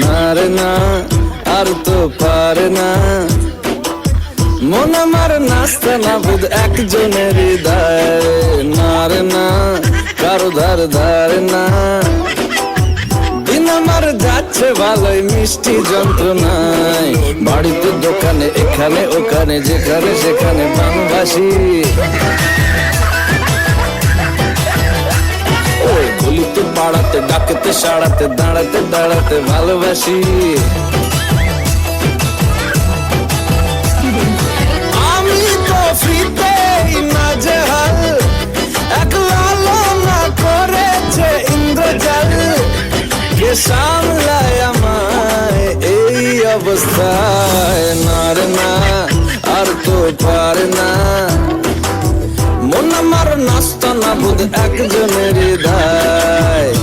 না রে না, আর তো পারে না মন আমার নাস্তা না বুধ একজনের হৃদয়। না রে না, কারো ধার ধারে না, দিন আমার যাচ্ছে ভালোই মিষ্টি যন্ত্রণায়। বাড়িতে দোকানে এখানে ওখানে যেখানে সেখানে বাংলাদেশি, ওই গলিতে পাড়াতে ডাকেতে সাড়াতে দাঁড়াতে দাঁড়াতে ভালোবাসি। আমি তো ফ্রিতেই নাজেহাল, একলা না করেছে ইন্দ্রজাল, কে সামলায় আমায় এই অবস্থায়। না রে না, আর তো পারে না মন আমার নাস্তা না বুধ একজনের হৃদয়।